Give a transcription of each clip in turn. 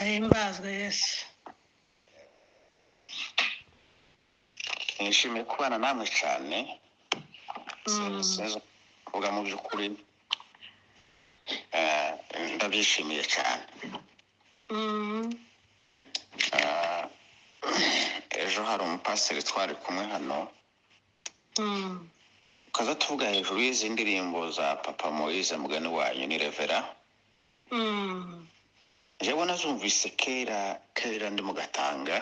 ahimbazwe Yesu. nishimiye kubana namwe cyane sinzi kuvuga mu by'ukuri ndabyishimiye cyane. Ejo hari umupasiteri twari kumwe hano kaza tuvuga hejuru y'izi ndirimbo za Papa Moise mugani wanyu ni Revera. Jewe nazumvise kera ndi mu Gatanga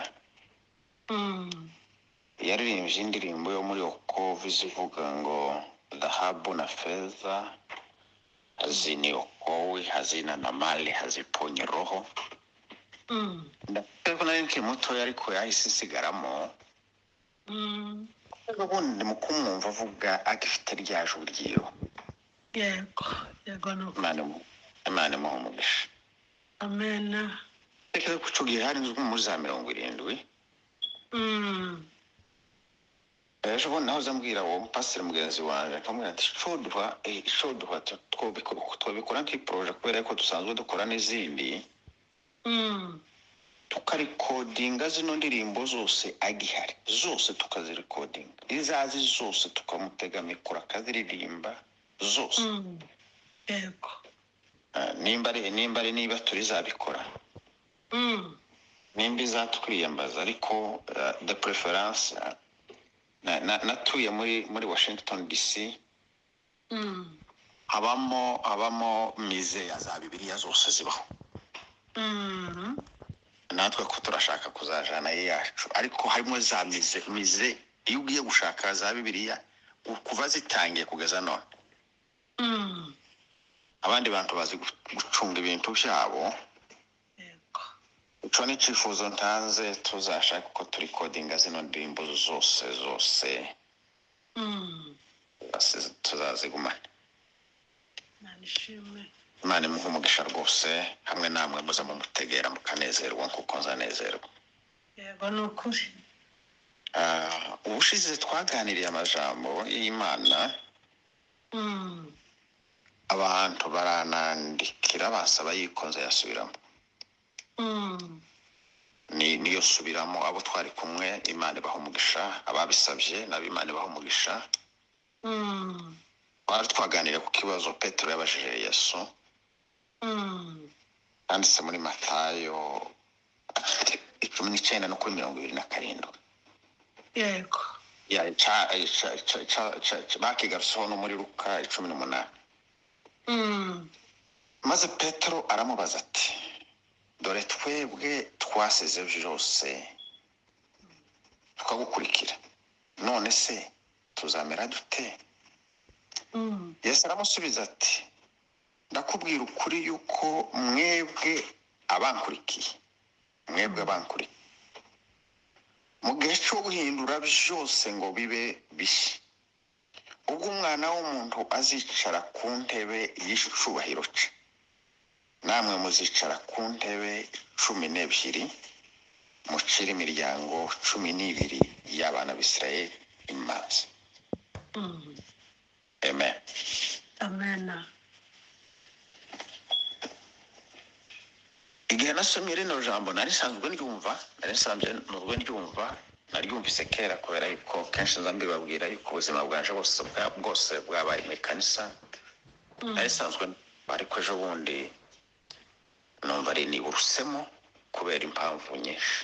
yaririmbye indirimbo yo muri Okovu zivuga ngo dhahabu na fedha hazini okowi hazina na mali haziponye roho. Ndakeka nari nkiri mutoya ariko yahise isigaramo. Ubundi mu kumwumva avuga agifite rya juru ryiwe. Yego nuko. Imana imuhe umugisha. Amen. Tekeza ko ico gihe hari nko muri za 70. Ejo bundi nahoze mbwira uwo mupasiteri mugenzi wanjye akamubwira ati shoduha twabikora nk'iproje kubera ko dusanzwe dukora n'izindi tukarikodinga zino ndirimbo zose agihari zose tukazirekodinga izazi zose tukamutega mikoro akaziririmba zose. Yego. niba turizabikora nimba izatwiyambaza ariko the preference natuye muri Washington DC. habamo mize ya za Bibiliya zose zibaho. Natwe ko turashaka kuzajana yacu ariko harimo za mize iyo ugiye gushaka za Bibiliya kuva zitangiye kugeza none. Abandi bantu bazi gucunga ibintu byabo. Uco ni cifuzo ntanze tuzashaka ko turi codinga zino ndirimbo zose tuzazigumana. Imana imuhe umugisha rwose hamwe namwe muza mumutegera mukanezerwa nkuko nzanezerwa. Yego nukuri. Ubushize twaganiriye amajambo y'Imana. Abantu baranandikira basaba yikonza yasubiramo. Niyo subiramo abo twari kumwe. Imana ibaha umugisha ababisabye n'abimana ibaha umugisha. Twari twaganiriye ku kibazo Petero yabajije Yesu. Anditse muri Matayo 19:27. Yego. Bakigaruseho no muri Luka 18. Maze Petero aramubaza ati dore twebwe twasize byose tukagukurikira none se tuzamera dute? Yesu aramusubiza ati ndakubwira ukuri yuko mwebwe abankurikiye mu gihe cyo guhindura byose ngo bibe bishya ubwo umwana w'umuntu azicara ku ntebe y'icubahiro cye namwe muzicara ku ntebe 12 mucira imiryango 12 y'abana b'Isirayeli imanza. Amen. Amen. Igihe nasomye rino jambo narisanzwe ndyumva naryumvise kera kubera yuko kenshi nzambibabwira yuko ubuzima bwanje bwose bwabaye mu kanisa. Narisanzwe ariko ejo bundi numva ari niburusemo kubera impamvu nyinshi.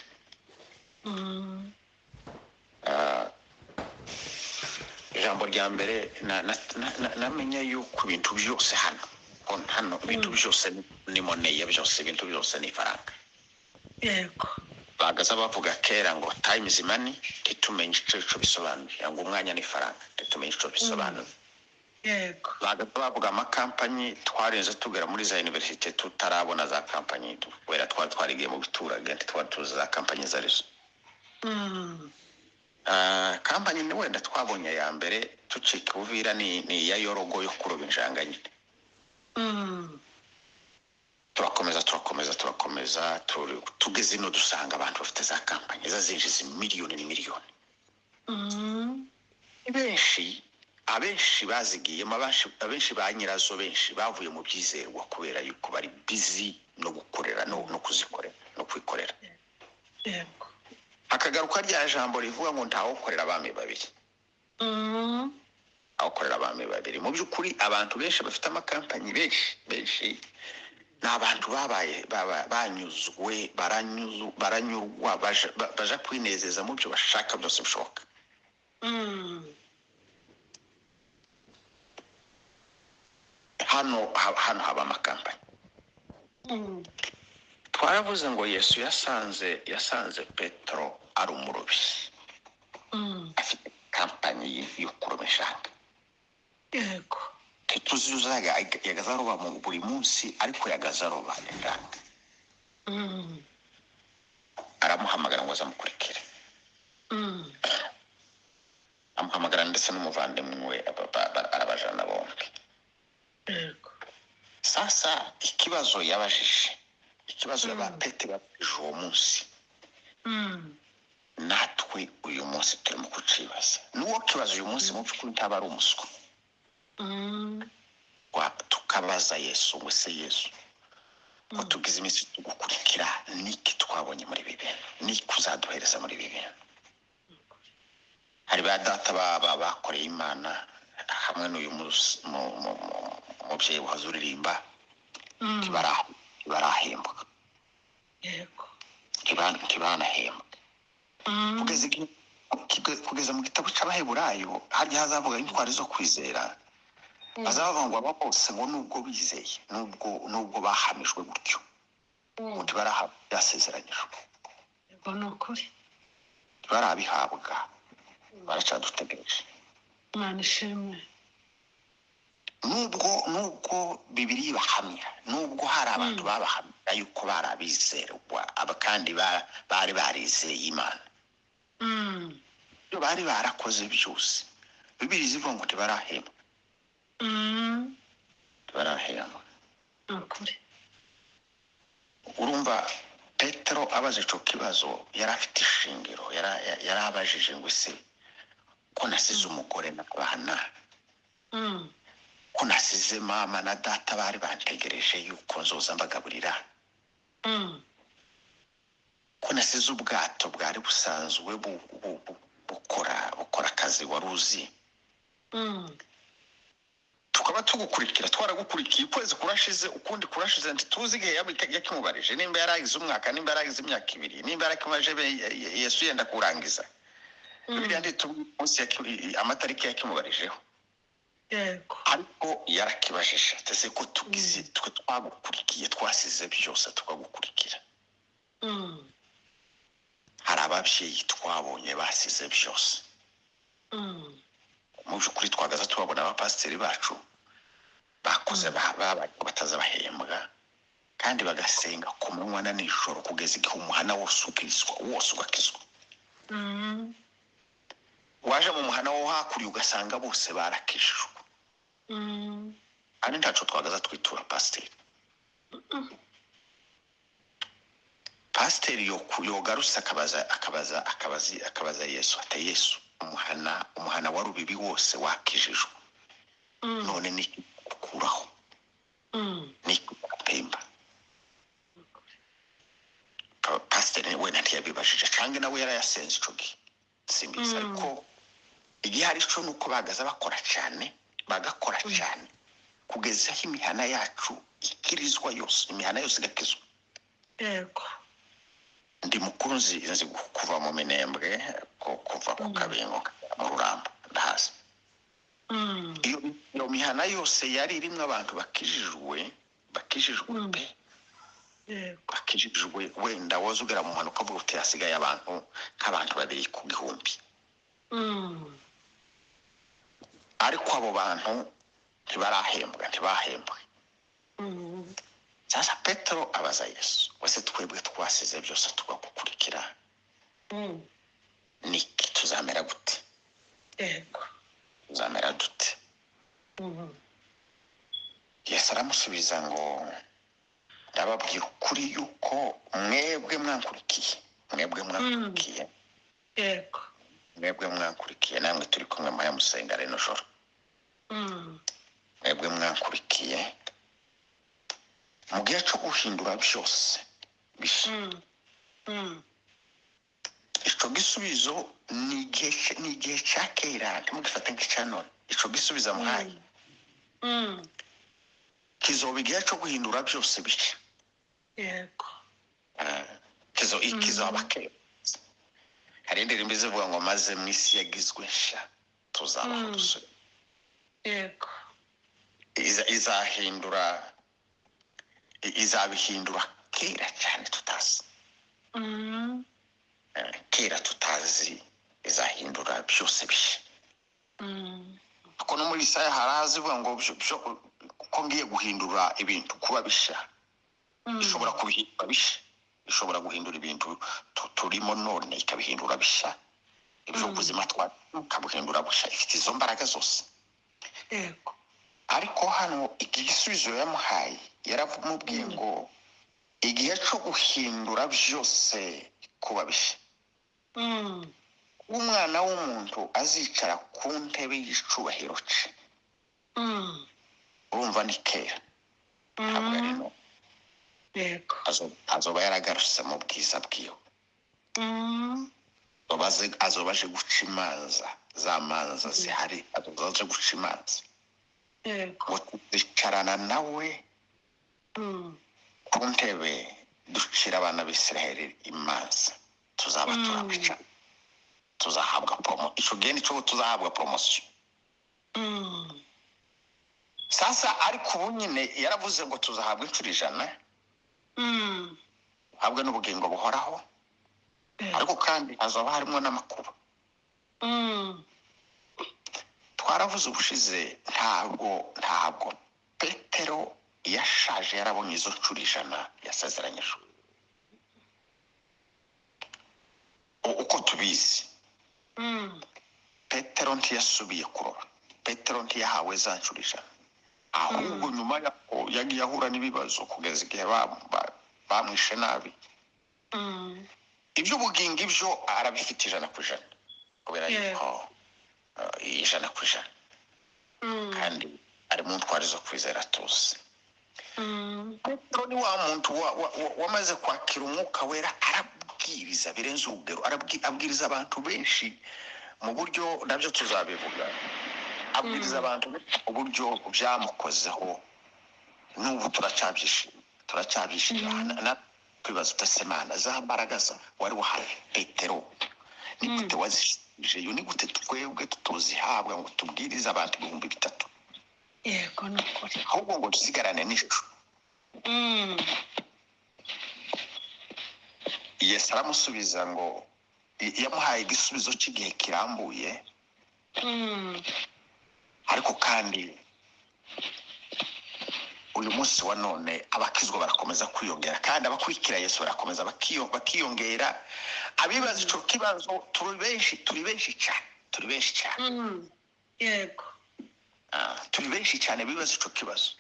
Ijambo rya mbere namenye yuko ibintu byose hano ibintu byose ni moneye, byose ibintu byose ni faranga. Yego. Bagaza bavuga kera ngo time is money titumenye ico bisobanuye ngo umwanya ni faranga titumenye ico bisobanuye. Yego. Bagaza bavuga amakampanyi twarenze tugera muri za university tutarabona za kampanyi wera twarigiye mu biturage tuzi za kampanyi zarizo. Kampanyi ni wenda twabonye ya mbere tucika Uvira ni ya Yorogo yo kuroba injanga nyine. Turakomeza tugeze no dusanga abantu bafite za kampanyi zazinjiza miliyoni n'imiliyoni. Abenshi bazigiyemo abenshi banyirazo benshi bavuye mu byizerwa kubera yuko bari busy no gukorera no kuzikorera. no kwikorera. yego Akagaruka rya jambo rivuga ngo ntawukorera abami babiri. Awukorera abami babiri. Mu by'ukuri abantu benshi bafite amakampanyi benshi ni abantu babaye banyuzwe baranyurwa baja kwinezeza mu byo bashaka byose bishoboka. Hano haba amakampanyi. Twaravuze ngo Yesu yasanze Petero ari umurobi. Afite kampanyi yo kuroba inshanga. yego Tuzuzaga yagazaroba mu buri munsi ariko yagazaroba inshanga. Aramuhamagara ngo azamukurikire. Amuhamagara ndetse n'umuvandimwe we arabajana bombi. yego Sasa ikibazo yabajije yaba Petero uwo munsi natwe uyu munsi turimo kucibaza. Nuwo kibazo uyu munsi mu by'ukuri ntaba ari umuswa. Tukabaza Yesu ngo se Yesu ko tugize iminsi tugukurikira niki twabonye muri bibi niki uzaduhereza muri bibi. Hari ba data bakoreye Imana hamwe n'uyu mubyeyi wazuririmba barahembwa. yego Ntibanahembwa kugeza mu gitabo cy'Abaheburayo harya hazavuga intwari zo kwizera. Bazavuga ngo aba bose ngo nubwo bizeye nubwo bahamijwe gutyo ntibarahabwa byasezeranyijwe. yego ni ukuri Barabihabwa baracadutegereje. Imana ishimwe. Nubwo Bibiliya ibahamya, nubwo hari abantu babahamya yuko barabizerwa kandi bari barizeye Imana, bari barakoze byose, Bibiliya ivuga ngo ntibarahembwa. Barahembwa. Ukuri. Urumva Petero abaze ico kibazo yari afite ishingiro. Yari abajije ngo se ko nasize umugore n'abana, ko nasize mama na data bari bantegereje yuko nzoza mbagaburira, ko nasize ubwato bwari busanzwe bukora akazi wari uzi, tukaba tugukurikira twaragukurikiye ukwezi kurashize ukundi kurashize ntituzi igihe yakimubarije nimba yaragize umwaka nimba yaragize imyaka 2 nimba yarakimaje Yesu yenda kurangiza. Bibiliya munsi amatariki yakimubarijeho. yego Ariko yarakibajije tese ko tugize twagukurikiye twasize byose tukagukurikira. Hari ababyeyi twabonye basize byose. Mu by'ukuri twagaza tubabona abapasiteri bacu bakoze bataza bahembwa kandi bagasenga ku manywa na nijoro kugeza igihe umuhana wose ugakizwa. Waje mu muhana wo hakuri ugasanga bose barakishijwe. Ari ntaco twagaza twitura pasiteri. Pasiteri yogarutse akabaza Yesu ati Yesu umuhana wa rubibi wose wakijijwe, none ni kukuraho ni kutemba. Pasiteri we ntiyabibajije canke nawe yarayasenze ico gihe simbiza. Ariko igihe hari ico nuko bagaza bagakora cyane kugeza aho imihana yacu ikirizwa yose, imihana yose igakizwa. yego Ndi mukuru nzi kuva mu Minembwe kuva ku Kabingo mu Rurambo ndahazi. Iyo mihana yose yari irimwe abantu bakijijwe pe. yego Bakijijwe wenda wazugera mu mpanuka uvuga uti hasigaye abantu nk'abantu 2 ku gihumbi. Ariko abo bantu ntibahembwe. Sasa Petero abaza Yesu wese twebwe twasize byose tugakukurikira niki tuzamera gute? yego Tuzamera dute? Yesu aramusubiza ngo ndababwira ukuri yuko mwebwe mwankurikiye yego mwebwe mwankurikiye namwe turi kumwe maya musenga reno joro. Mwebwe mwankurikiye mu gihe cyo guhindura byose bisha. Ico gisubizo ni igihe cya kera ntimugifate nk'icya none. Ico gisubizo muhaye kizoba igihe cyo guhindura byose bisha. Yego. Kizoba kera. Hari indirimbo zivuga ngo maze mu isi yagizwe nsha tuzabaho dusubire. Yego. Izabihindura kera cyane tutazi. Kera tutazi izahindura byose bisha. Kuko no muri Isaya harazivuga ngo ko ngiye guhindura ibintu kuba bisha. Ishobora kubihindura bisha. Ishobora guhindura ibintu turimo none ikabihindura bisha. Ibyo ubuzima twabuhindura busha. Ifite izo mbaraga zose. Yego. Ariko hano igisubizo yamuhaye yaramubwiye ngo igihe cyo guhindura byose kuba bisha. Umwana w'umuntu azicara ku ntebe y'icubahiro cye. Urumva ni kera. Ntabwo ari no. Yego. Azoba yaragarutse mu bwiza bwiwe. Azoba aje guca imanza za manza zihari. Azoba aje guca imanza. Yego. Ngo tuzicarana nawe ku ntebe ducira abana b'Isiraheli imanza. Tuzaba turabica. Tuzahabwa promotion. Ico gihe nico tuzahabwa promotion. Sasa ariko ubu nyine yaravuze ngo tuzahabwa incuro 100. Habwe n'ubugingo buhoraho. Ariko kandi azoba harimo n'amakuru. Twaravuze ubushize ntabwo Petero yashaje yarabonye izo ncuro 100 yasezeranyije. Uko tubizi Petero ntiyasubiye kuroba. Petero ntiyahawe za ncuro 100. Ahubwo nyuma yagiye ahura n'ibibazo kugeza igihe bamwishe nabi. Ibyo ubugingo ibyo arabifite 100%. Kubera yuko 100%. Kandi ari mu ntwari zo kwizera tuzi. Petero ni wa muntu wamaze kwakira umwuka wera arabwiriza birenze urugero. Abwiriza abantu benshi mu buryo nabyo tuzabivuga. Abwiriza abantu uburyo byamukozeho n'ubu turacyabishimira kwibaza utasemana za mbaraga wari wahaye Petero ni gute wazije ni gute twebwe tutozihabwa ngo tubwirize abantu 3,000. Yego nukuri. Ahubwo ngo dusigarane n'ico. Yesu aramusubiza ngo yamuhaye igisubizo cy'igihe kirambuye. Ariko kandi uyu munsi wa none abakizwa barakomeza kwiyongera kandi abakurikira Yesu barakomeza bakiyongera. Abibaza ico kibazo turi benshi cyane. Yego. Turi benshi cyane bibaza ico kibazo.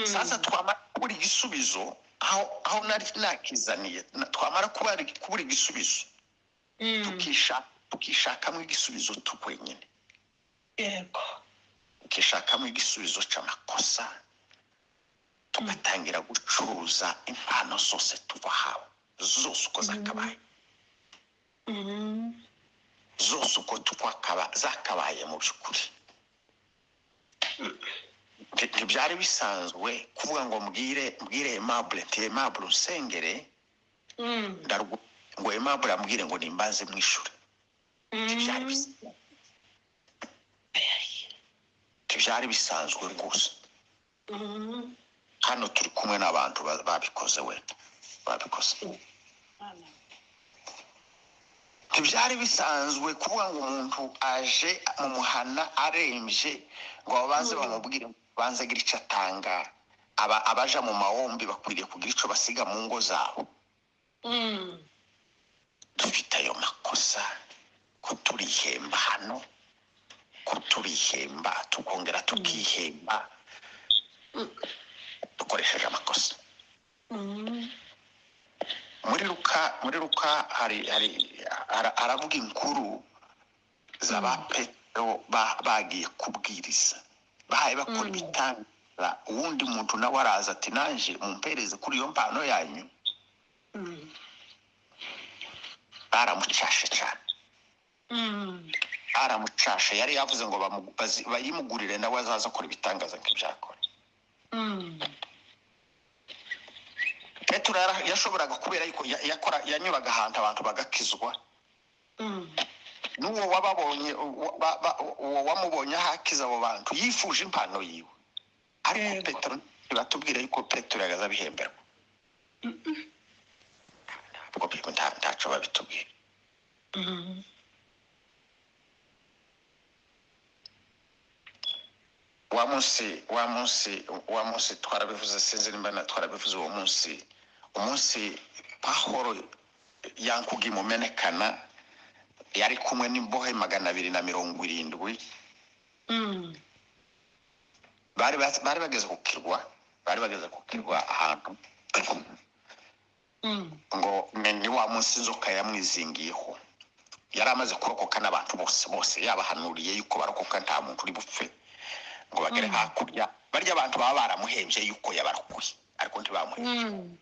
Sasa twamara kubura igisubizo aho nari nakizaniye twamara kubura igisubizo. Tukishakamo igisubizo tukwenyine. Yego. Tukishakamo igisubizo cy'amakosa. Tugatangira gucuruza impano zose tubahawe zose uko zakabaye. Zose uko zakabaye mu by'ukuri. Ntibyari bisanzwe kuvuga ngo mbwire Aimable usengere ngo Aimable ambwire ngo nimbaze mwishure. Ntibyari bisanzwe rwose. Hano turi kumwe n'abantu babikoze. Ntibyari bisanzwe kuvuga ngo umuntu aje mu muhana arembye ngo baze bamubwire banze gira icyo atanga. Abaja mu mahombi bakwiriye kugira icyo basiga mu ngo zabo. Dufite ayo makosa ko turihemba hano, ko turihemba tukongera tukihemba dukoresheje amakosa. Muri Luka aravuga inkuru z'aba Petero bagiye kubwiriza. Bahaye bakora ibitangaza. Uwundi muntu nawe araza ati nanje mumpereze kuri iyo mpano yanyu. baramucashe cyane, baramucashe. Yari yavuze ngo bayimugurire nawe azaza akora ibitangaza nk'ibyakora. Petero yashoboraga kubera yuko yanyuraga ahantu abantu bagakizwa. N'uwo wababonye uwo wamubonye ahakiza abo bantu yifuje impano yiwe, ariko Petero batubwira yuko Petero yagaza bihemberwa. Ntabwo ntaco babitubwira. wa munsi twarabivuze, sinzi nimba twarabivuze uwo munsi Pawulo yankugi mumenekana yari kumwe n'imbohe 270. bari bageze ku kirwa ahantu ngo ni wa munsi inzoka yamwizingiyeho. Yari amaze kurokoka n'abantu bose yabahanuriye yuko barokoka nta muntu uri bupfe ngo bagere hakurya. Barya abantu baba baramuhembye yuko yabarokoye, ariko ntibamuhembye.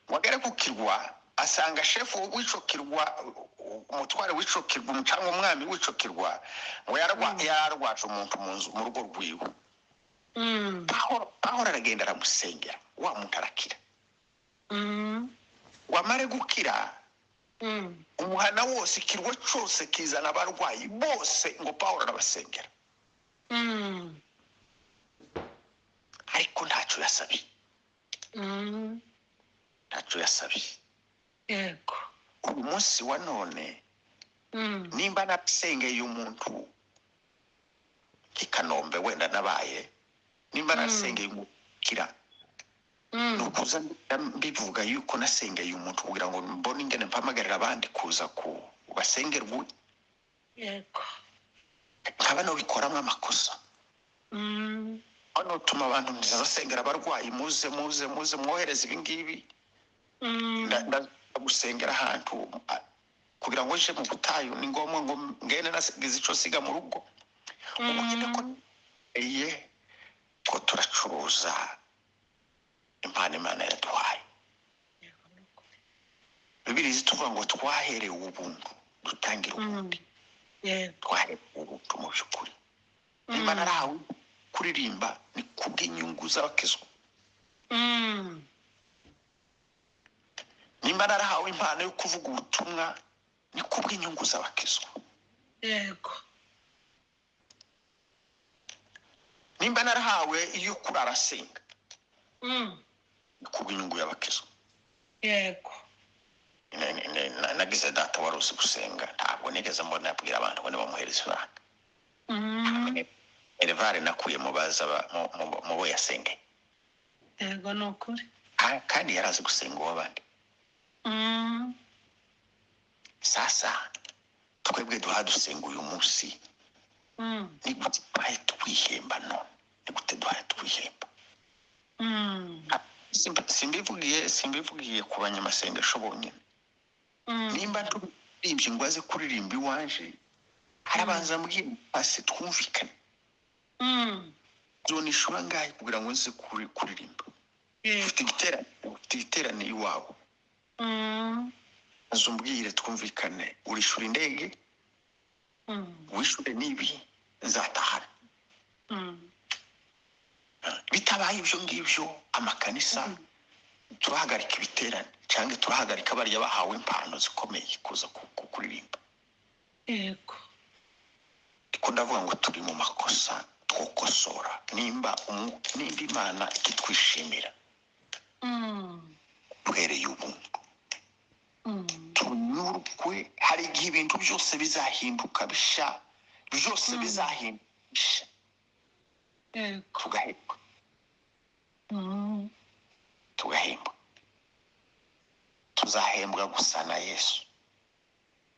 Wagere ku kirwa asanga shefu w'ico kirwa, umutware w'ico kirwa, umucanga umwami w'ico kirwa ngo yararwaje umuntu mu rugo rwiwe. Pawulo aragenda aramusengera, wa muntu arakira. Wamare gukira umuhana wose, ikirwa cyose kizana abarwayi bose, ngo Pawulo arabasengera. Ariko ntacyo yasabiye. Uyu munsi wa none nimba nasengeye umuntu Kanombe wenda nabaye, nimba nasengeye umuntu kira, nukuza mbivuga yuko nasengeye umuntu kugira ngo mbone ingene mpamagarira abandi kuza ku basengerwa. Nkaba no bikoramo amakosa. Hano tuma abantu nzasengera abarwayi, muze mwohereza ibingibi. Ndagusengera ahantu kugira ngo nje mu butayu, ni ngombwa ngo ngene nasigize ico siga mu rugo. Umukine ko ko turacuruza impano Imana yaduhaye. Bibiliya zituvuga ngo twaherewe ubuntu dutangira ubundi. Twaherewe ubuntu mu by'ukuri. Nimba narahawe kuririmba ni kubw'inyungu z'abakizwa. Nimba narahawe impano yo kuvuga ubutumwa ni kubw'inyungu z'abakizwa. Nimba narahawe iyo kurara senga ni kubw'inyungu y'abakizwa. Nagize data waruzi gusenga, ntabwo nigeze mbona abwira abantu ngo bamuhereze ifaranga. Elevare nakuye mubaza mu bo yasenge. Nukuri. Kandi yarazi gusenga w'abandi. Sasa twebwe duhadusenga uyu munsi, ni gute twaye twihemba none? Ni gute twaye twihemba? Simbivugiye ku banyamasengesho bonyine. Nimba turirimbye ngo aze kuririmba iwanje, harabanza mbwira pasi twumvikane. Zonishura ngahe kugira ngo nze kuririmba. Ufite igiterane iwawe. Azumbwire twumvikane, urishura indege, wishure nibi, nzatahara. Bitabaye ibyo ngibyo, amakanisa turahagarika ibiterane cyangwa turahagarika bariya bahawe impano zikomeye kuza kuririmba. Ariko ndavuga ngo turi mu makosa twokosora. Nimba Imana ikitwishimira duhereye ubuntu, tunyurwe. Hari igihe ibintu byose bizahinduka bisha, byose bizahindusha, tugahembwa. Tuzahembwa gusa na Yesu.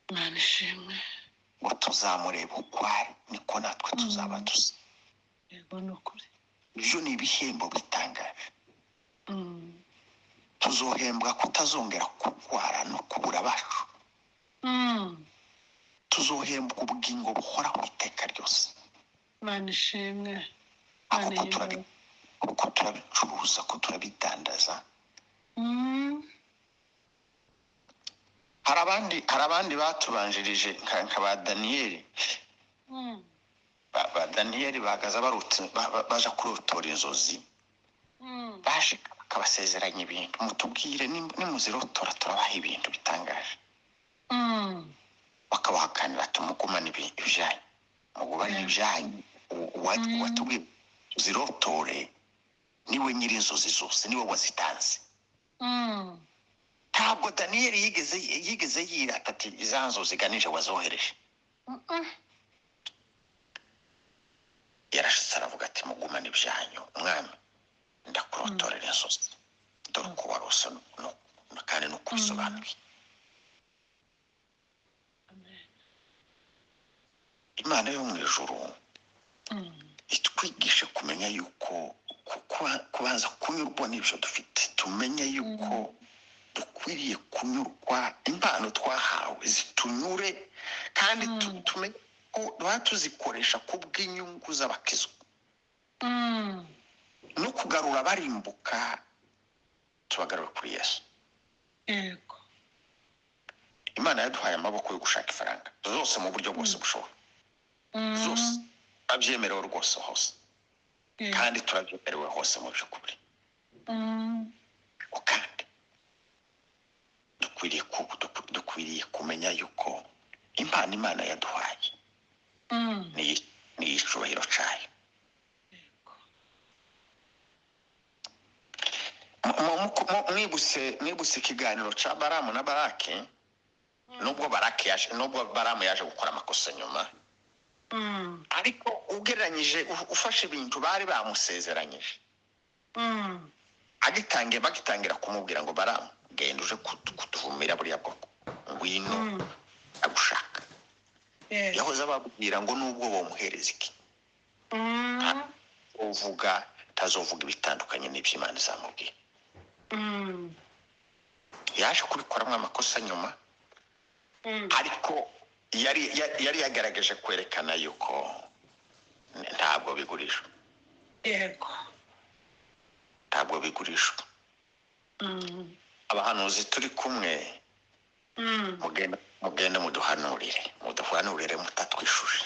Imana ishimwe. Ngo tuzamureba uko ari, niko natwe tuzaba dusa. Nukuri. Ibyo ni ibihembo bitangaje. Tuzohembwa kutazongera kurwara no kubura bacu. Tuzohembwa ubugingo buhoraho iteka ryose. Imana ishimwe. Uko turabicuruza, ko turabidandaza, hari abandi batubanjirije nka ba daniyeli. ba daniyeli bagaza baja kurotora inzozi, baje bakabasezeranya ibintu, mutubwire nimuzirotora turabaha ibintu bitangaje. Bakabahakanira tumugumana ibyanyu, mugubane ibyanyu, watubwire uzirotore niwe nyiri inzozi zose, niwe wazitanze. Ntabwo daniyeli yigeze yirata ati iza nzozi ganije wazohereje. Yarashitse aravuga ati mugumane ibyanyu, umwami ndakurotorera inzozi, dore uko warose kandi nuko bisobanuye. Imana yo mu ijuru itwigishe kumenya yuko kubanza kunyurwa n'ibyo dufite, tumenye yuko dukwiriye kunyurwa, impano twahawe zitunyure, kandi tumenye ko tuzikoresha kubw'inyungu z'abakizwa no kugarura barimbuka, tubagarura kuri Yesu. Yego. Imana yaduhaye amaboko yo gushaka ifaranga zose mu buryo bwose bushoboka, zose abyemerewe rwose hose, kandi turabyemerewe hose mu by'ukuri. Kandi dukwiriye kumenya yuko impano Imana yaduhaye ni icubahiro cyayo. mwibuse ikiganiro cya Baramu na Baraki, nubwo Baramu yaje gukora amakosa nyuma, ariko ugereranyije ufashe ibintu bari bamusezeranyije, bagitangira kumubwira ngo Baramu genda uje kutuvumira buriya bwoko, ngwino agushaka. Yahoze ababwira ngo nubwo bomuhereza iki, tazovuga ibitandukanye n'ibyo Imana izamubwira. Yaje kubikoramo amakosa nyuma, ariko yari yagaragaje kwerekana yuko ntabwo bigurishwa. Yego. Ntabwo bigurishwa. Abahanuzi turi kumwe, mugende muduhanurire mutatwishuje.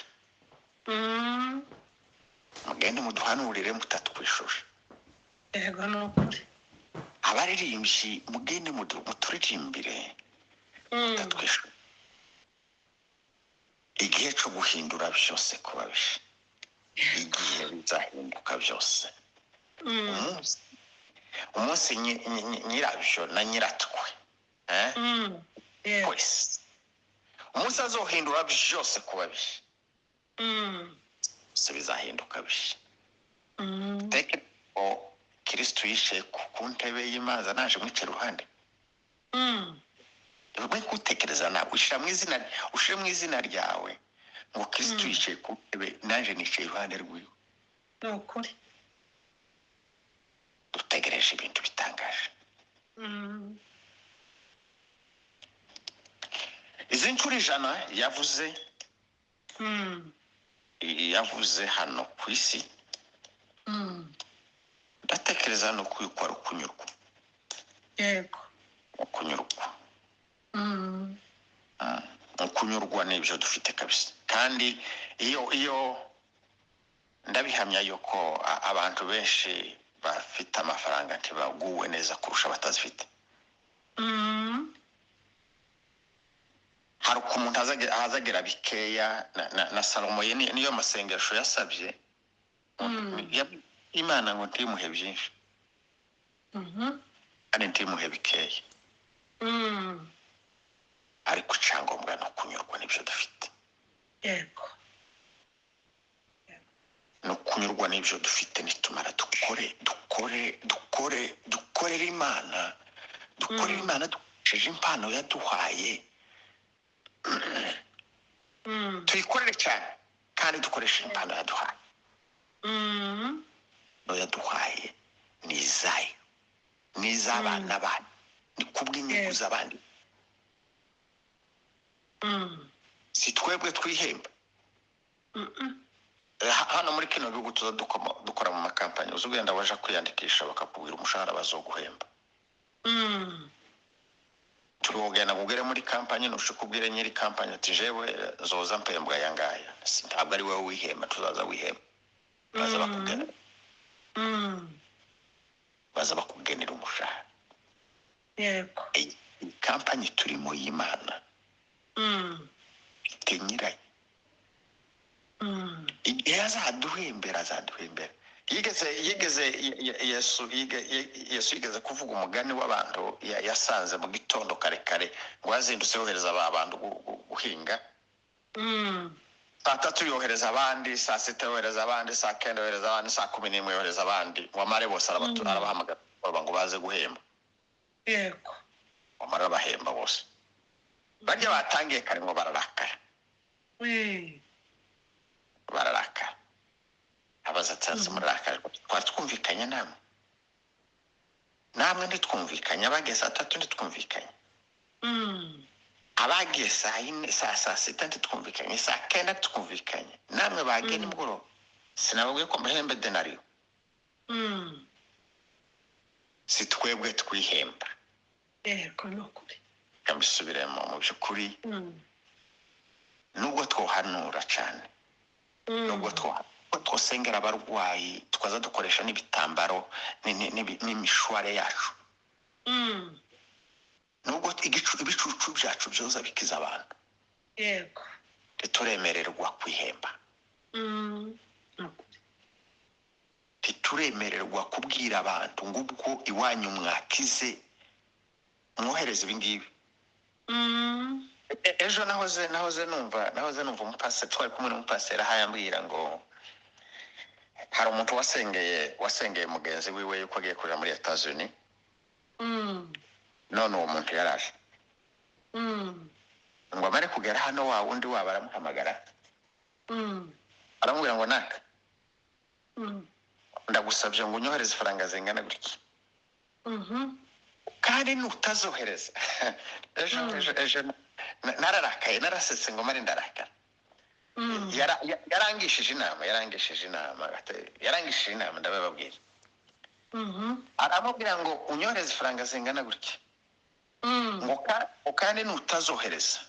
Mugende muduhanurire mutatwishuje. Yego, ni ukuri. Abaririmbyi mugende muturirimbire mutatwishuje. Igihe cyo guhindura byose kuba bishe, igihe bizahinduka byose. Umunsi nyirabyo na nyiratwe wese, umunsi azohindura byose kuba bishe, byose bizahinduka bishe. Teke ko Kristo yishe ku ntebe y'Imana, naje mwicara iruhande. Uri gutekereza nawe, ushire mu izina ryawe ngo Kristo yishe ku ntebe, naje nicaye iruhande rwiwe. Ni ukuri. Dutegereje ibintu bitangaje. Izi nshuro 100 yavuze hano ku isi, ndatekereza no kwikora kunyurwa. Yego. Kunyurwa. Kunyurwa n'ibyo dufite kabisa. Kandi iyo ndabihamya yuko abantu benshi bafite amafaranga ntibaguwe neza kurusha batazifite. Hari uko umuntu azagera bikeya, na Salomo niyo masengesho yasabye Imana ngo ntimuhe byinshi, kandi ntimuhe bikeya, ariko icyangombwa no kunyurwa n'ibyo dufite. Yego. No kunyurwa n'ibyo dufite, nitumara dukorere Imana, dukoresheje impano yaduhaye, tuyikorere cyane kandi dukoreshe impano yaduhaye. Yaduhaye ni izayo, ni iz'abana bandi, ni kubw'inyungu z'abandi. Si twebwe twihemba. Hano muri kino gihugu dukora mu makampani, uzugenda waje kwiyandikisha bakakubwira umushahara bazoguhemba. turogenda kugera muri kampani nushikubwire nyiri kampani ati jewe zoza mpembwa yangaya ntabwo ari wowe wihema tuzaza wihema baza bakugena baza bakugenera umushahara yego kampani turimo y'Imana itenyirayo igihe azaduhembera yigeze Yesu yigeze kuvuga umugani w'abantu yasanze mu gitondo kare ngo azindutse yohereza abantu guhinga saa 3 yohereza abandi saa 6 yohereza abandi saa 9 yohereza abandi saa 11 yohereza abandi ngo amare bose arabahamagara ngo baze guhemba yego amara bahemba bose bajya batangiye kare ngo bararakara abazatsaza murakara twatwumvikanye namwe ntitwumvikanye abageze 3 ntitwumvikanye abagiye saa 4 saa 6 ntitwumvikanye saa 9 ntitwumvikanye namwe bagiye nimugoroba sinababwiye ko mbahembe denariyo si twebwe twihemba yego nokuri kambisubiremo mu by'ukuri nubwo twohanura cyane nubwo twosengera abarwayi tukaza dukoresha n'ibitambaro n'imishware yacu nubwo ibicucu byacu byoza bikiza abantu yego turemererwa kwihemba turemererwa kubwira abantu ngubwo iwanyu mwakize mwohereza ibingibi ejo nahoze numva umupasiteri twari kumwe n'umupasiteri ahayambwira ngo hari umuntu wasengeye mugenzi wiwe yuko agiye kuja muri Etats-Unis none uwo muntu yaraje ngo amare kugera hano wa wundi waba aramuhamagara aramubwira ngo naka ndagusabye ngo unyohereze ifaranga zingana gutya kandi nutazohereza ejo nararakaye narasetse ngo mari ndarakara yarangishije inama ndabababwira aramubwira ngo unyohereze ifaranga zingana gutya ngo kandi nutazohereza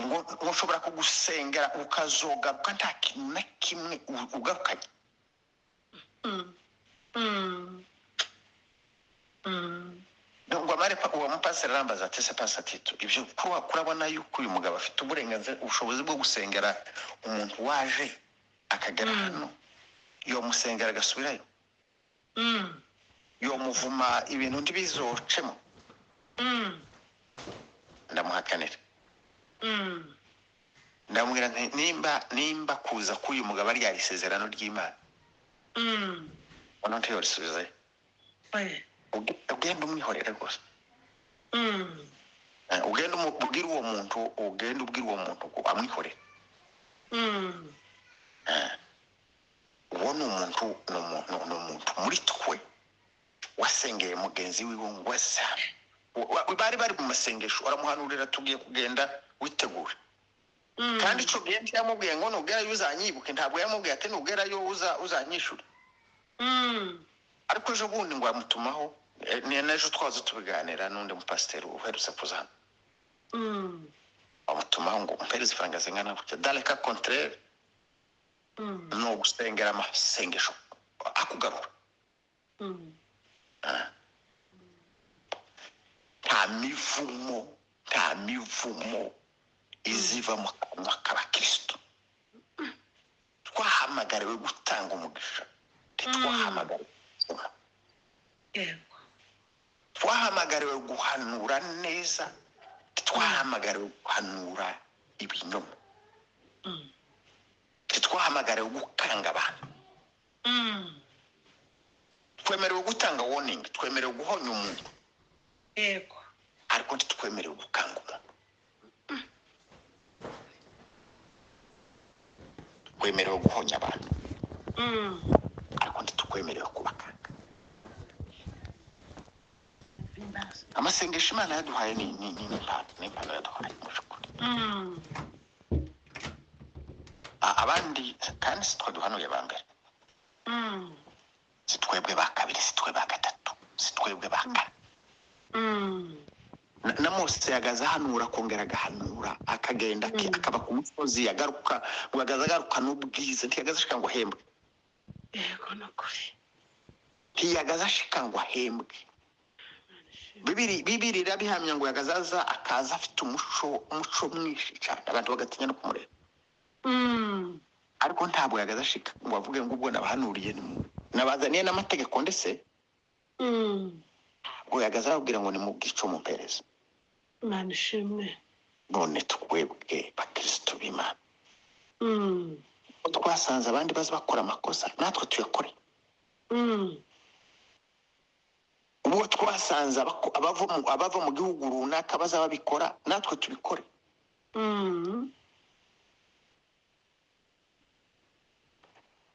ngo ushobora kugusengera ukazogaruka nta kintu na kimwe ugarukanye ngo amare uwo mupasiteri arambaza ati se pasatito ibyo kurabona yuko uyu mugabo afite uburenganzira ubushobozi bwo gusengera umuntu waje akagera hano yo musengera agasubirayo yo muvuma ibintu ntibizocemo ndamuhakanira ndamubwira nimba kuza k'uyu mugabo ari isezerano ry'Imana ono ntiyorisubizayo ugenda umwihorera rwose ugenda ubwira uwo muntu ngo amwihorere uwo ni umuntu muri twe wasengeye mugenzi wiwe ngo bari mu masengesho aramuhanurira tugiye kugenda witegura kandi ico genda yamubwiye ngo nugerayo uzanyibuke ntabwo yamubwiye ati nugerayo uzanyishura ariko ejo bundi ngo amutumaho n'ejo twaza tubiganira n'undi mupasiteri uherutse kuza hano amutumaho ngo umpereze ifaranga zingana gutya daleka contraire no gusengera amasengesho akugarura nta mivumo iziva mu kanwa k'abakristo twahamagariwe gutanga umugisha twahamagariwe guhanura neza twahamagariwe guhanura ibinyoma twahamagariwe gukanga abantu twemerewe gutanga warning twemerewe guhonya umuntu yego ariko ntitwemerewe gukanga umuntu twemerewe guhonya abantu ariko ntitwemerewe kubakanga amasengesho Imana yaduhaye ni impano yaduhaye mu by'ukuri abandi kandi si twe duhanuye ba mbere si twebwe ba kabiri si twe ba gatatu si twebwe bakara. Na Mose yagaza hanura kongera gahanura akagenda akaba ku musozi yagaruka agaruka n'ubwiza ntiyagaza ashika ngo ahembwe. Yego nukuri. Ntiyagaza ashika ngo ahembwe. Bibiri irabihamya ngo yagazaza akaza afite umuco mwinshi cyane abantu bagatinya no kumureba. Ariko ntabwo yagaza ashika ngo avuge ngo ubwo nabahanuriye nabazaniye n'amategeko ndetse ngo yagaza arabwira ngo nimubwice umupereza. Imana ishimwe. None twebwe bakristo b'Imana twasanze abandi baza bakora amakosa natwe tuyakore. Ubwo twasanze abava mu gihugu runaka baza babikora natwe tubikore.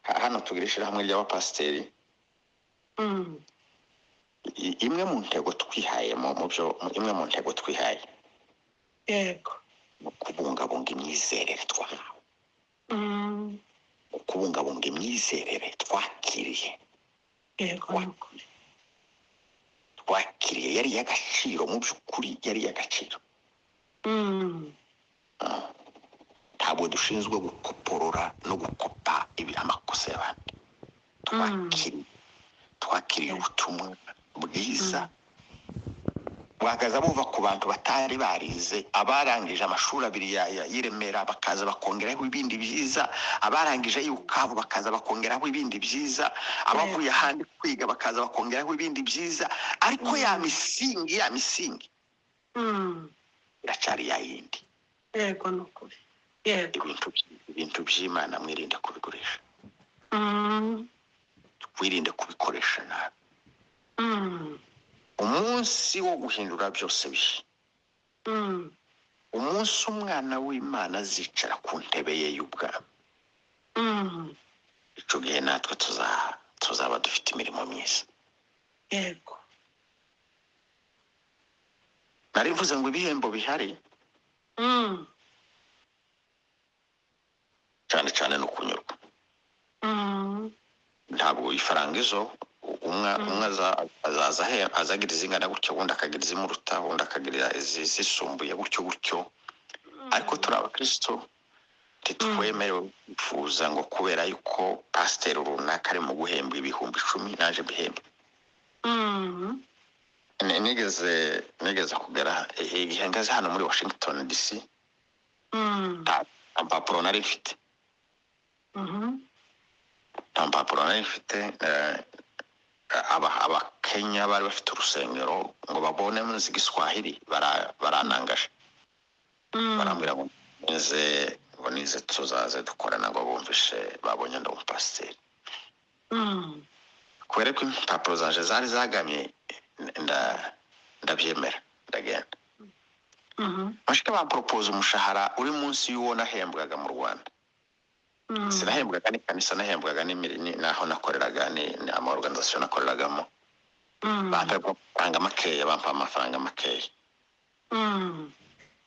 Hano tugirishira hamwe ry'abapasiteri imwe mu ntego twihaye imwe mu ntego twihaye yego kubungabunga imyizerere twahawe, kubungabunga imyizerere twakiriye. Yego nukuri. Twakiriye yari y'agaciro, mu by'ukuri yari y'agaciro. Ntabwo dushinzwe gukoporora no gukopa amakosa y'abandi. Twakiriye ubutumwa bwiza bwagaza buva ku bantu batari barize, abarangije amashuri abiri y'Iremera bakaza bakongeraho ibindi byiza, abarangije y'Ukavu bakaza bakongeraho ibindi byiza, abavuye ahandi kwiga bakaza bakongeraho ibindi byiza, ariko ya misingi iracari ya yindi. Yego nukuri. Yego. Ibintu by'Imana mwirinde kubigurisha. Twirinde kubikoresha nabi. Umunsi wo guhindura byose bihe, umunsi umwana w'Imana azicara ku ntebe ye y'ubwami, icyo gihe natwe tuzaba dufite imirimo myiza. Yego. Nari mvuze ngo ibihembo bihari cyane cyane no kunyurwa. Ntabwo ifaranga izo umwe azagira izingana gutyo, ubundi akagira izimuruta, ubundi akagira izisumbuye gutyo. Ariko turi abakristo ntitwemerewe kwifuza ngo kubera yuko pasiteri runaka ari mu guhembwa ibihumbi 10 naje mbihembe. Nigeze kugera igihe ngaze hano muri Washington DC, impapuro nari mfite. Abakenya bari bafite urusengero ngo babone muzi Giswahili baranangaje. Barambwira ngo nize tuzaze dukorana ngo bumvishe babonye ndo pasiteri. Kubera ko impapuro zanje zari zagamye ndabyemera ndagenda. Bashika bampropose umushahara uri munsi y'uwo nahembwaga mu Rwanda. Sinahembwaga ni kanisa, nahembwaga naho nakoreraga ni ama organization nakoreragamo. Bampa amafaranga makeya.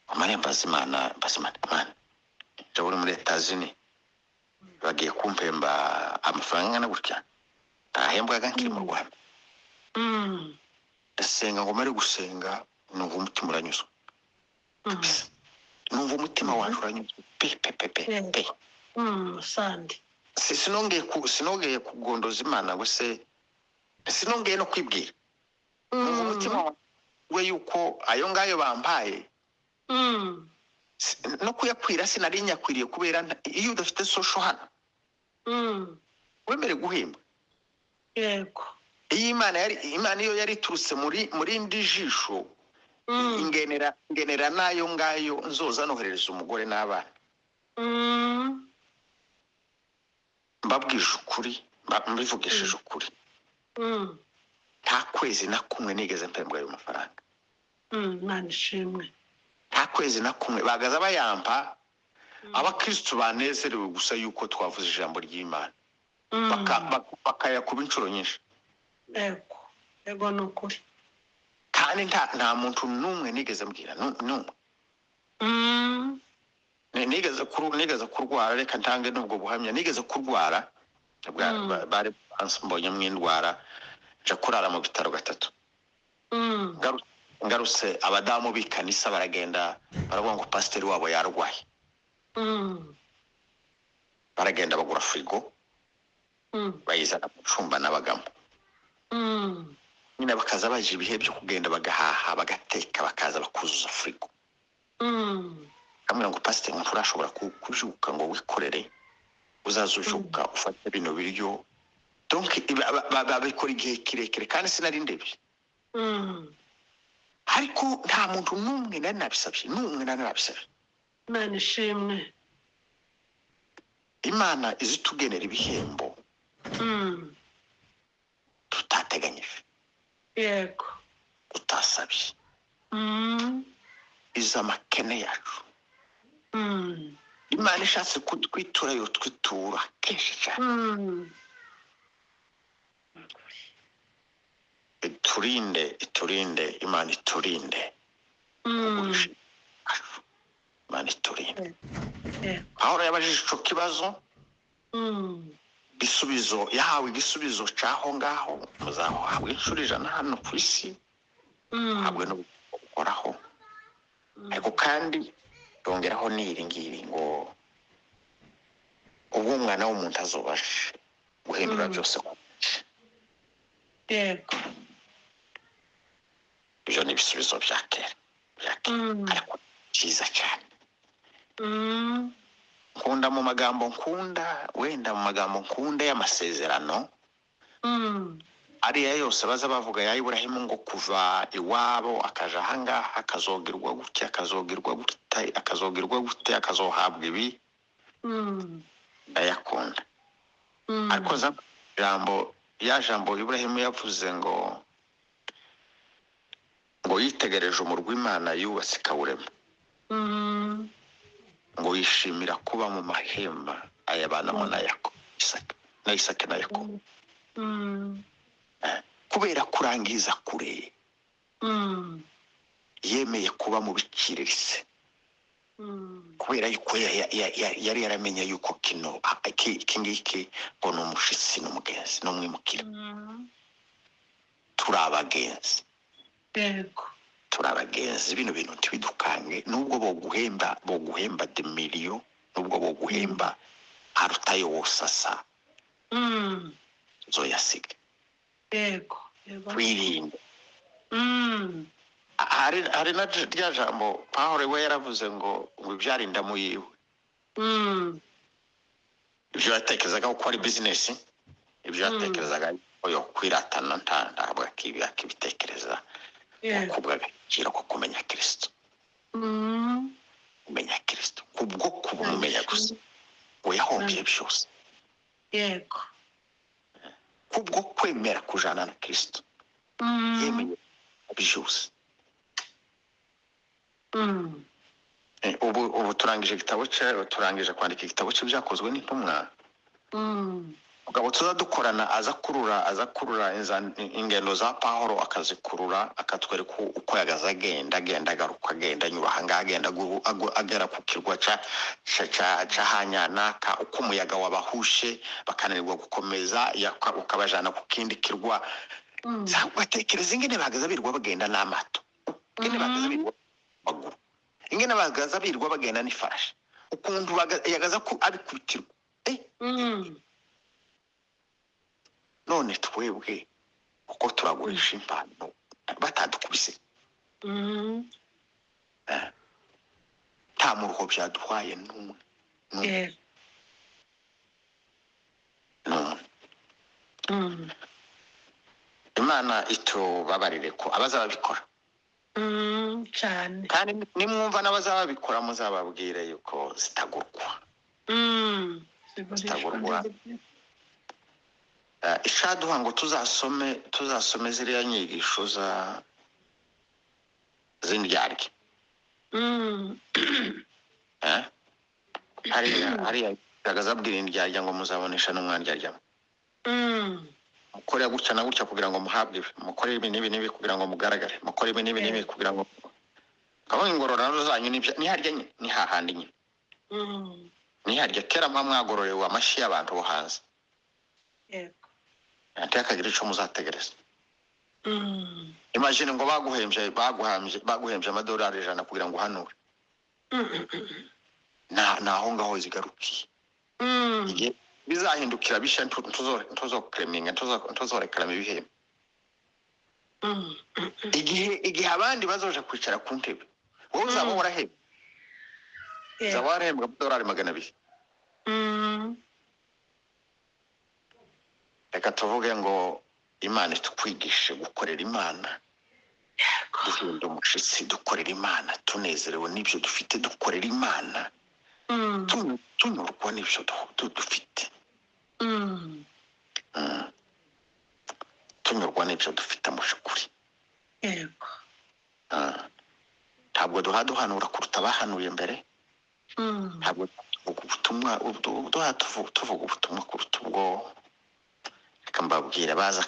Amaremba zimana man. Jaburi muri Etazini bagiye kumpemba amafaranga na gutya. Tahembwaga nkiri mu Rwanda. Ndasenga ngo mari gusenga numva umutima uranyuzwe. Numva umutima wanjye uranyuzwe pe. Sandi. Sinongeye kugondoza Imana ngo se sinongeye no kwibwira. Numva umutima we yuko ayo ngayo bampaye no kuyakwira sinari nyakwiriye kubera iyo udafite social hano wemere guhembwa. Yego. Imana iyo yari turutse muri ndi jisho ingenera nayo ngayo nzoza noherereza umugore n'abana. Mbabwije ukuri, mbivugishije ukuri. Nta kwezi na kumwe nigeze mpembwa ayo mafaranga. Imana ishimwe. Nta kwezi na kumwe bagaza bayampa. Abakristo banezerewe gusa yuko twavuze ijambo ry'Imana. Bakayakuba inshuro nyinshi. Yego nukuri. Kandi nta muntu n'umwe nigeze mbwira n'umwe. Nigeze kurwara, reka ntange n'ubwo buhamya. Nigeze kurwara bari mbonye mwindwara nja kurara mu bitaro gatatu. Ngarutse abadamu b'ikanisa baragenda baravuga ngo pasiteri wabo yarwaye. Baragenda bagura frigo bayizana mu cumba n'abagamo. Nyine bakaza baje ibihe byo kugenda bagahaha bagateka bakaza bakuzuza frigo. Kamwe ngo pasiteri nturashobora kujuka ngo wikorere uzazujuka ufate bino biryo. Donc babikora igihe kirekire kandi sinari ndebye. Ariko nta muntu n'umwe nari nabisabye Imana ishimwe. Imana izitugenera ibihembo tutateganyije Yego. tutasabye izamakene yacu. Imana ishatse kutwitura yo twitura kenshi cyane. Iturinde Imana iturinde. Imana iturinde. Pawulo yabajije ico kibazo igisubizo yahawe igisubizo cyaho ngaho muzahabwa inshuro 100 hano ku isi habwe no gukoraho. Ariko kandi yongeraho n'iri ngiri ngo ubwo umwana w'umuntu azobashe guhindura byose. Yego. Ibyo ni ibisubizo bya kera ariko cyiza cyane. Nkunda mu magambo nkunda y'amasezerano ariya yose baza bavuga ya Ibrahimu ngo kuva iwabo akaja ahangaha akazogirwa gutya akazogirwa gute akazohabwa ibi. Ndayakunda. Ariko jambo Ibrahimu yavuze ngo yitegereje umurwa Imana yubatse ikawurema. Ngo yishimira kuba mu mahema ayabanamo na Isaka na Yakobo. Kubera kurangiza kure yemeye kuba mu bikiriritse. Kubera yuko yari yaramenye yuko iki ngo ni umushitsi n'umugenzi n'umwimukira. Turabagenzi. Yego. Turabagenzi bino bintu ntibidukange nubwo boguhemba de miliyo nubwo boguhemba arutayo wosasa zoyasiga. Yego. Twirinde. Hari na rya jambo Pawulo we yaravuze ngo ibyarinda mu yiwe. Ibyo yatekerezaga ko ari business, ibyo yatekerezaga ko yo kwiratana ntabwo akibitekereza. Kubwa agaciro ko kumenya Kristo. Kumenya Kristo kubwo kumumenya gusa ngo yahombye byose. Yego. Kubwo kwemera kujana na Kristo yemeye byose. Ubu turangije kwandika igitabo cye byakozwe n'intumwa. Mugabo tuzadukorana aza kurura ingendo za Pawulo akazikurura akatwereka uko yagaza agenda agaruka agenda nyubaha ngagenda agera ku kirwa ca Hanyanaka uko umuyaga wabahushe bakananirwa gukomeza ukabajana ku kindi kirwa. Batekereza ingene bagaza birwa bagenda n'amato, ingene bagaza birwa maguru, ingene bagaza birwa bagenda n'ifarashi, ukuntu yagaza ku abikubitirwa. None twebwe uko turagurisha impano batadukubise nta muruho byaduhaye n'umwe. Imana itubabarire ko abazababikora cyane kandi nimwumva n'abazababikora muzababwire yuko zitagurwa. Ishaduha ngo tuzasome ziriya nyigisho z'indyarya. Hariya agazabwira indyarya ngo muzabonesha n'umwandyarya. Mukore gutya na gutya kugira ngo muhabwe ibi, mukore ibi n'ibi kugira ngo mugaragare, mukore ibi n'ibi kugira ngo kabone ingororano zanyu ni harya nyine ni hahandi nyine. Ni harya kera mwagororewe amashi y'abantu bo hanze. Yego. Ntakagira ico muzategereza. imagine ngo baguhembye amadolari 100 kugira ngo uhanure naho ngaho zigarukiye igihe bizahindukira bisha ntuzoklaminga ntuzoreklama ibihembo igihe abandi bazoja kwicara ku ntebe wowe uzaba warahembwe uzaba warahembwe amadolari 200. Reka tuvuge ngo Imana tukwigishe gukorera Imana duhinda umushitsi dukorera Imana tunezerewe n'ibyo dufite dukorera Imana tunyurwa n'ibyo dufite tunyurwa n'ibyo dufite mushukuri yego ntabwo duhanura kuruta abahanuye mbere ntabwo tuvuga ubutumwa kuruta ubwo reka mbabwira baza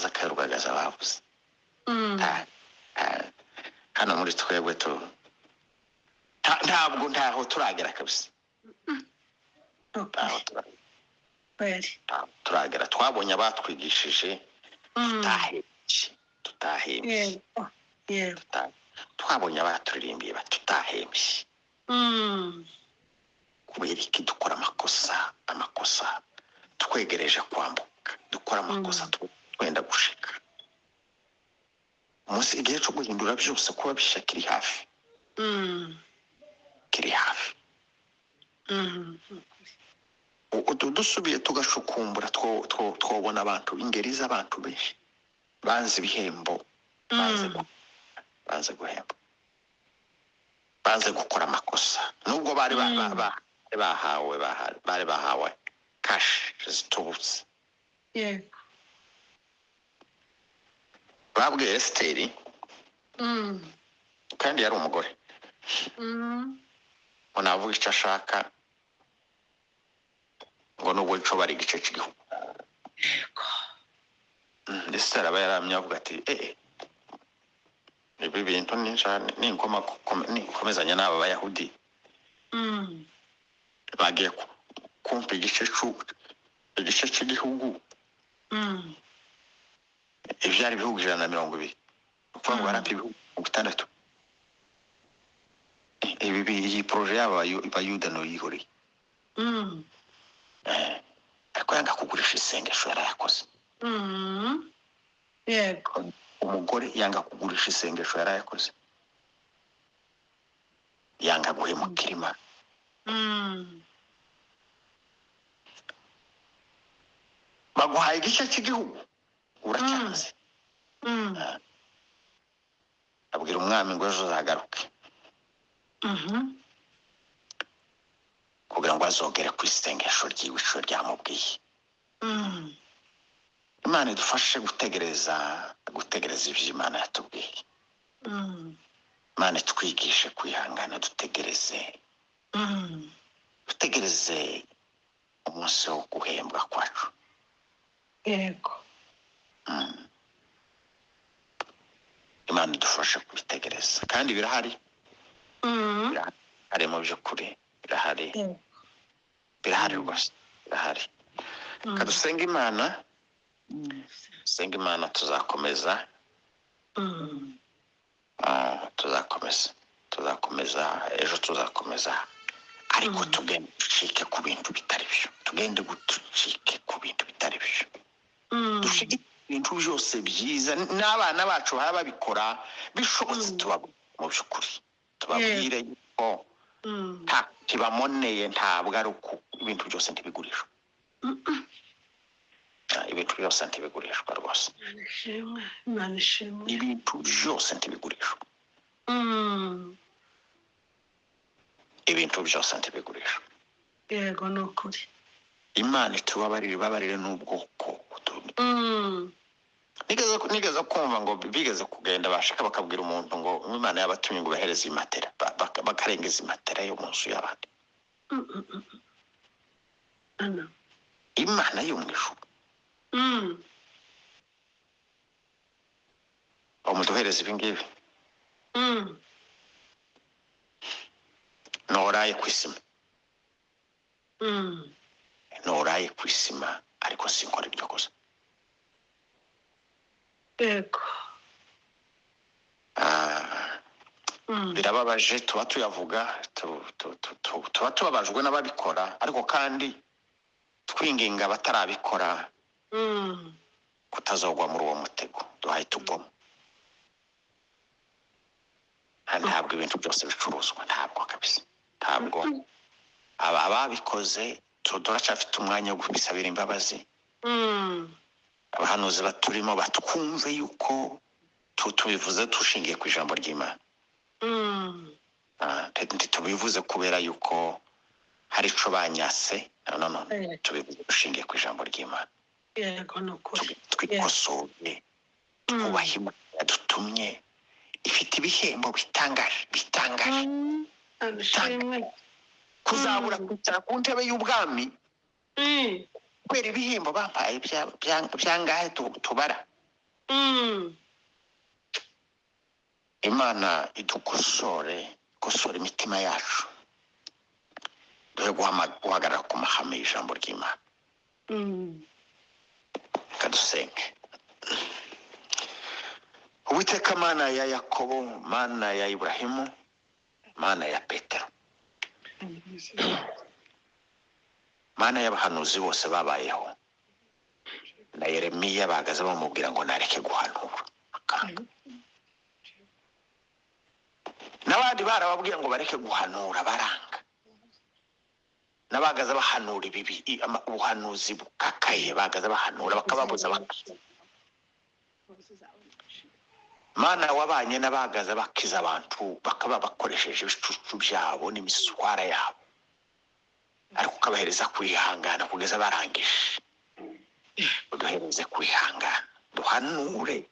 akayobagaza bavuze hano muri twebwe ntaho turagera kabisa turagera twabonye abatwigishije tutahembye twabonye abaturirimbiye tutahembye kubera iki dukora amakosa twegereje kwambuka dukora amakosa twenda gushika umunsi igihe cyo guhindura byose kuba bisha kiri hafi dusubiye tugashukumbura twobona abantu ingeri z'abantu benshi banze ibihembo banze guhemba banze gukora amakosa nubwo bari bahawe kashi zitubutse babwiye Esiteri kandi yari umugore ngo navuga icyo ashaka ngo nubwo ico bari igice cy'igihugu Esiteri aba yaramye avuga ati ibi bintu ninkomezanya n'aba bayahudi bagiye kumpa igice cy'igihugu ibyari ibihugu 120 ukuvuga ngo harapfa ibihugu 6 iyi proje y'abayuda no yihoreye ariko yanga kugurisha isengesho yarayakoze yego umugore yanga kugurisha isengesho yarayakoze yanga guhemukira Imana baguhaye igice cy'igihugu uracyanze abwira umwami ngo ejo uzagaruke kugira ngo azogere ku isengesho ryiwe ico ryamubwiye Imana idufashe gutegereza ibyo Imana yatubwiye Imana twigishe kwihangana dutegereze umunsi wo guhembwa kwacu yego Imana idufashe kubitegereza kandi birahari birahari mu by'ukuri birahari rwose birahari kadusenga Imana tuzakomeza ejo tuzakomeza ariko tugende ducike ku bintu bitari byo dushike ibintu byose byiza n'abana bacu baba babikora bishobotse mu by'ukuri tubabwire yuko ntibamoneye ntabwo ari uko ibintu byose ntibigurishwa ibintu byose ntibigurishwa rwose ibintu byose ntibigurishwa ibintu byose ntibigurishwa yego ni ukuri Imana itubabarire n'ubwoko nigeze kumva ngo bigeze kugenda bashaka bakabwira umuntu ngo Imana yabatumye ngo bahereze imatera bakarengeza imatera yo mu nzu y'abandi Imana yo mu ijuru umuduhereza ibi ngibi noraye ku isima ariko sinkora ibyo kosa yego. Ah, Mm. birababaje tuba tuyavuga tuba tubabajwe n'ababikora ariko kandi twinginga abatarabikora Mm. kutazogwa muri uwo mutego duhaye tugwamo. Ntabwo ibintu byose bicuruzwa, ntabwo kabisa, ntabwo. Ababikoze turacyafite umwanya wo kubisabira imbabazi. Mm. Abahanuzi baturimo batwumve yuko tubivuze dushingiye ku ijambo ry'Imana. Mm. Tubivuze kubera yuko hari ico banyase, no, Eh. tubivuze dushingiye ku ijambo ry'Imana. Yego nukuri. Twikosoye, twubahe Imana yadutumye, ifite ibihembo bitangaje. Abishimwe. Kuzabura kwicara ku ntebe y'ubwami kubera ibihembo bampaye byangahe tubara. Imana idukosore, kosora imitima yacu, duhe guhagarara ku mahame y'ijambo ry'Imana. Kadusenge. Uwiteka Mana ya Yakobo, Mana ya Ibrahimu, Mana ya Petero, Mana y'abahanuzi bose babayeho, na Yeremiya bagaze bamubwira ngo nareke guhanura akanga, n'abandi barababwira ngo bareke guhanura baranga, n'abagaze bahanura ibibi, ubuhanuzi bukakaye bagaze bahanura bakababuza Mana wabanye n'abagaze bakiza abantu bakaba bakoresheje ibicucu byabo n'imiswara yabo, ariko ukabahereza kwihangana kugeza barangije. Uduhereze kwihangana, duhanure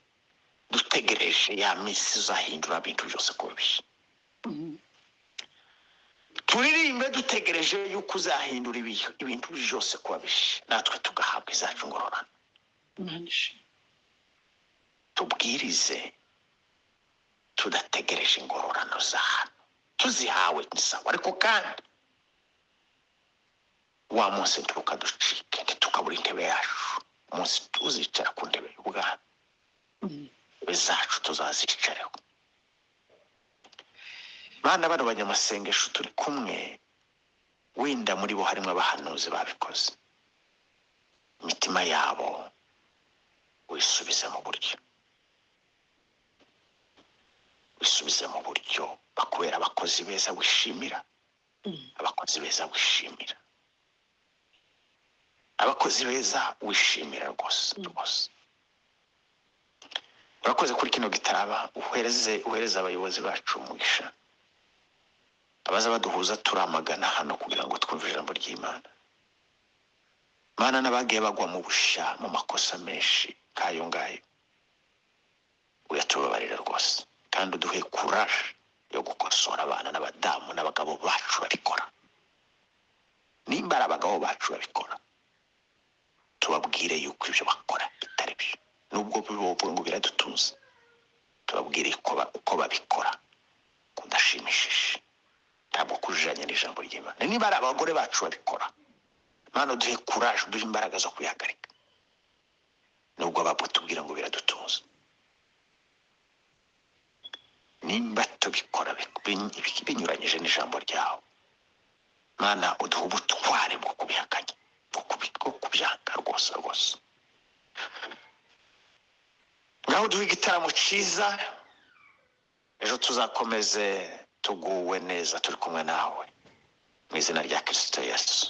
dutegereje ya misi uzahindura ibintu byose kubisha. Turirimbe dutegereje yuko uzahindura ibintu byose kubisha, natwe tugahabwa izacu ngororano. Tubwirize tudategereje ingororano z'ahantu, tuzihawe n'isawa, ariko kandi wa munsi ntukaducike ntitukabura intebe yacu. Umunsi tuzicara ku ntebe y'ubwami, intebe zacu tuzazicareho. Bana bano banyamasengesho turi kumwe, wenda muri bo harimo abahanuzi babikoze, imitima yabo wisubize mu buryo, wisubize mu buryo, bakubera abakozi beza wishimira, abakozi beza wishimira, abakozi beza wishimira rwose. Urakoze kuri kino gitaraba, uhereze abayobozi bacu umugisha, abaza baduhuza turamagana hano kugira ngo twumve ijambo ry'Imana. Mana n'abagiye bagwa mu busha mu makosa menshi kayo ngayo, uyatubabarira rwose, kandi uduhe courage yo gukosora abana n'abadamu n'abagabo bacu babikora. Nimba ari abagabo bacu babikora, tubabwire yuko ibyo bakora bitari byo, nubwo bibovuga ngo biradutuza, tubabwire uko babikora kudashimishije, ntabwo kujanye n'ijambo ry'Imana. Niba ari abagore bacu babikora, Mana duhe courage, duhe imbaraga zo kuyihagarika, nubwo ababo tubwira ngo biradutuza. Nimba tubikora binyuranyije n'ijambo ryawe, Mana uduhe ubutware bwo kubihakanya, bwo kubyanga rwose. Ngaho duhe igitaramo cyiza, ejo tuzakomeze tuguwe neza turi kumwe nawe, mu izina rya Kristo Yesu.